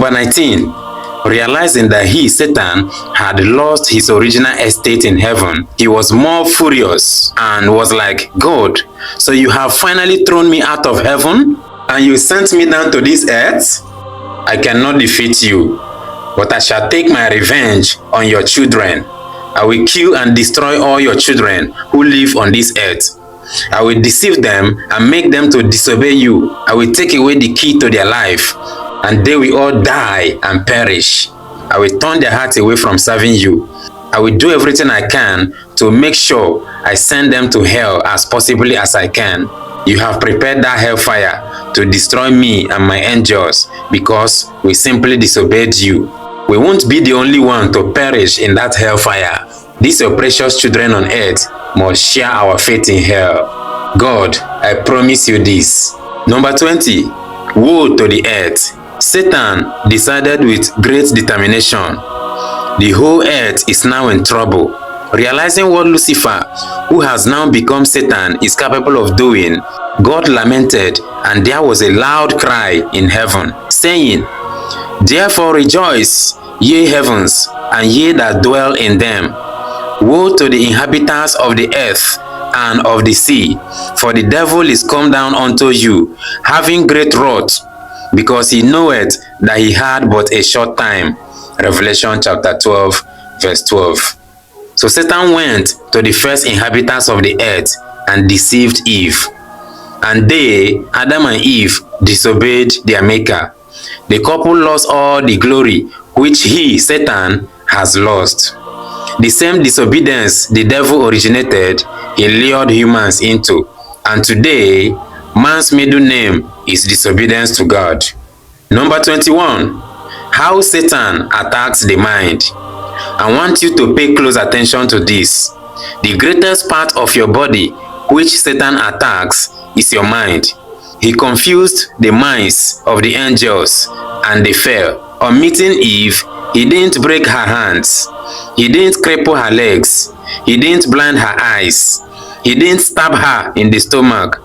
Number 19. Realizing that he, Satan, had lost his original estate in heaven, he was more furious and was like, God, so you have finally thrown me out of heaven and you sent me down to this earth? I cannot defeat you, but I shall take my revenge on your children. I will kill and destroy all your children who live on this earth. I will deceive them and make them to disobey you. I will take away the key to their life, and they will all die and perish. I will turn their hearts away from serving you. I will do everything I can to make sure I send them to hell as possibly as I can. You have prepared that hellfire to destroy me and my angels because we simply disobeyed you. We won't be the only one to perish in that hellfire. These your precious children on earth must share our fate in hell. God, I promise you this. Number 20. Woe to the earth. Satan decided with great determination. The whole earth is now in trouble. Realizing what Lucifer, who has now become Satan, is capable of doing, God lamented, and there was a loud cry in heaven, saying, Therefore rejoice, ye heavens, and ye that dwell in them. Woe to the inhabitants of the earth and of the sea, for the devil is come down unto you, having great wrath, because he knoweth that he had but a short time. Revelation chapter 12, verse 12. So Satan went to the first inhabitants of the earth and deceived Eve. And they, Adam and Eve, disobeyed their maker. The couple lost all the glory which he, Satan, has lost. The same disobedience the devil originated, he lured humans into. And today, man's middle name is disobedience to God. Number 21. How Satan attacks the mind. I want you to pay close attention to this. The greatest part of your body which Satan attacks is your mind. He confused the minds of the angels and they fell. On meeting Eve, he didn't break her hands. He didn't cripple her legs. He didn't blind her eyes. He didn't stab her in the stomach.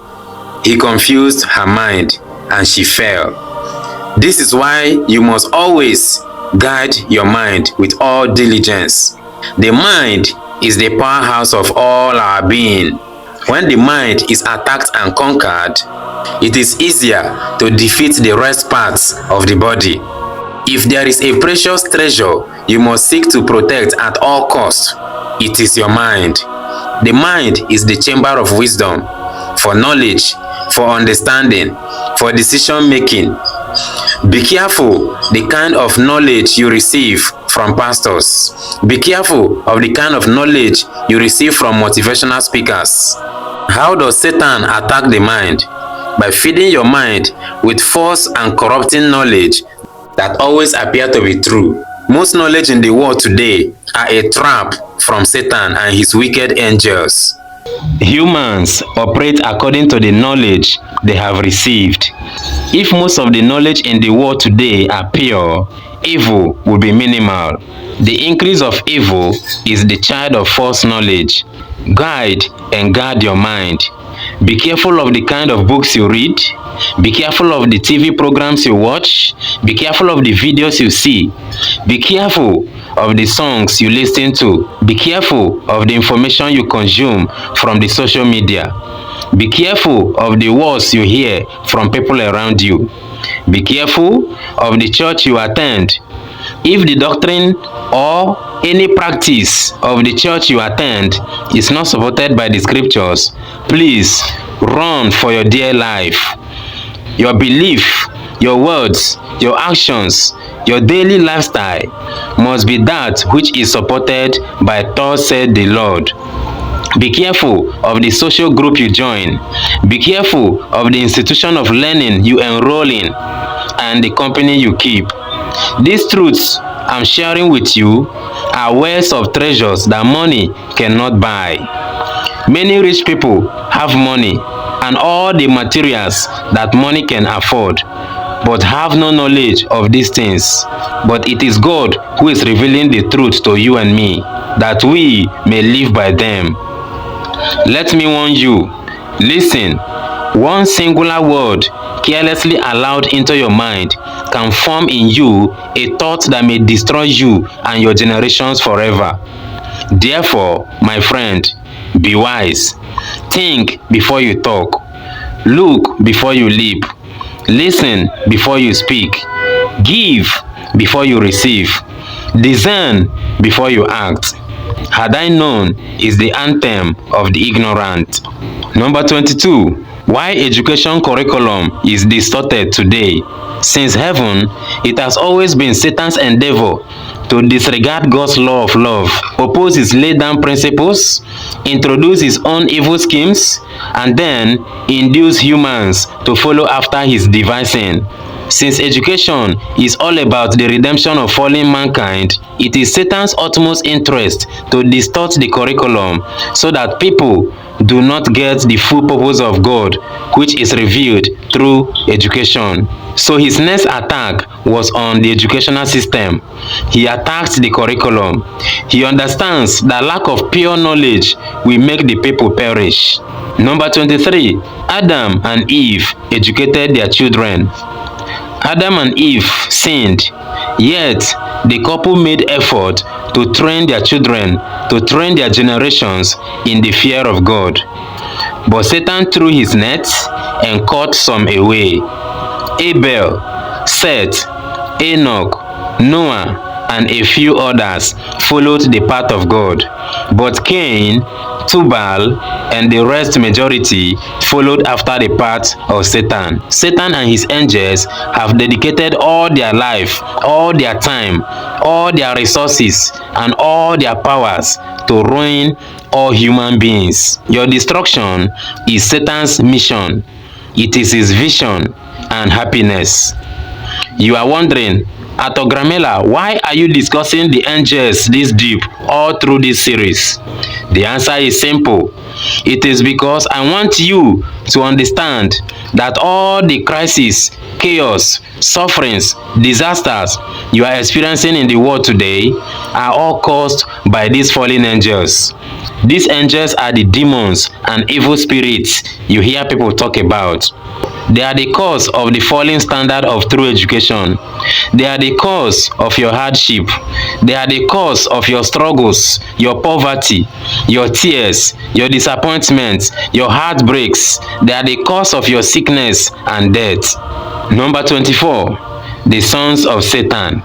He confused her mind and she fell. This is why you must always guide your mind with all diligence. The mind is the powerhouse of all our being. When the mind is attacked and conquered, it is easier to defeat the rest parts of the body. If there is a precious treasure you must seek to protect at all costs, it is your mind. The mind is the chamber of wisdom, for knowledge, for understanding, for decision making. Be careful the kind of knowledge you receive from pastors. Be careful of the kind of knowledge you receive from motivational speakers. How does Satan attack the mind? By feeding your mind with false and corrupting knowledge that always appear to be true. Most knowledge in the world today are a trap from Satan and his wicked angels. Humans operate according to the knowledge they have received. If most of the knowledge in the world today are pure, evil will be minimal. The increase of evil is the child of false knowledge. Guide and guard your mind. Be careful of the kind of books you read. Be careful of the TV programs you watch. Be careful of the videos you see. Be careful of the songs you listen to. Be careful of the information you consume from the social media. Be careful of the words you hear from people around you. Be careful of the church you attend. If the doctrine or any practice of the church you attend is not supported by the scriptures, please run for your dear life. Your belief, your words, your actions, your daily lifestyle must be that which is supported by thus said the Lord. Be careful of the social group you join. Be careful of the institution of learning you enroll in and the company you keep. These truths I'm sharing with you are wells of treasures that money cannot buy. Many rich people have money and all the materials that money can afford, but have no knowledge of these things. But it is God who is revealing the truth to you and me, that we may live by them. Let me warn you, listen, one singular word carelessly allowed into your mind can form in you a thought that may destroy you and your generations forever. Therefore, my friend, be wise. Think before you talk. Look before you leap. Listen before you speak. Give before you receive. Discern before you act. Had I known is the anthem of the ignorant. Number 22. Why education curriculum is distorted today. Since heaven, it has always been Satan's endeavor to disregard God's law of love, oppose his laid down principles, introduce his own evil schemes, and then induce humans to follow after his devising. Since education is all about the redemption of fallen mankind, it is Satan's utmost interest to distort the curriculum so that people do not get the full purpose of God, which is revealed through education. So his next attack was on the educational system. He attacked the curriculum. He understands that lack of pure knowledge will make the people perish. Number 23. Adam and Eve educated their children. Adam and Eve sinned, yet the couple made effort to train their children, to train their generations in the fear of God. But Satan threw his nets and caught some away. Abel, Seth, Enoch, Noah, and a few others followed the path of God. But Cain, Tubal, and the rest majority followed after the path of Satan. Satan and his angels have dedicated all their life, all their time, all their resources, and all their powers to ruin all human beings. Your destruction is Satan's mission. It is his vision and happiness. You are wondering, Arthur Gramella, why are you discussing the angels this deep all through this series? The answer is simple. It is because I want you to understand that all the crises, chaos, sufferings, disasters you are experiencing in the world today are all caused by these fallen angels. These angels are the demons and evil spirits you hear people talk about. They are the cause of the falling standard of true education. They are the cause of your hardship. They are the cause of your struggles, your poverty, your tears, your disappointments, your heartbreaks. They are the cause of your sickness and death. Number 24. The sons of Satan.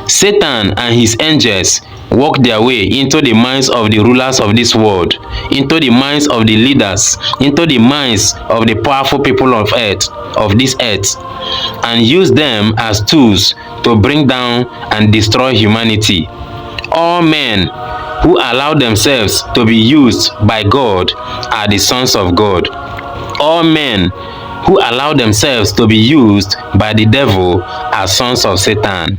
Satan and his angels work their way into the minds of the rulers of this world, into the minds of the leaders, into the minds of the powerful people of this earth, and use them as tools to bring down and destroy humanity. All men who allow themselves to be used by God are the sons of God. All men who allow themselves to be used by the devil are sons of Satan.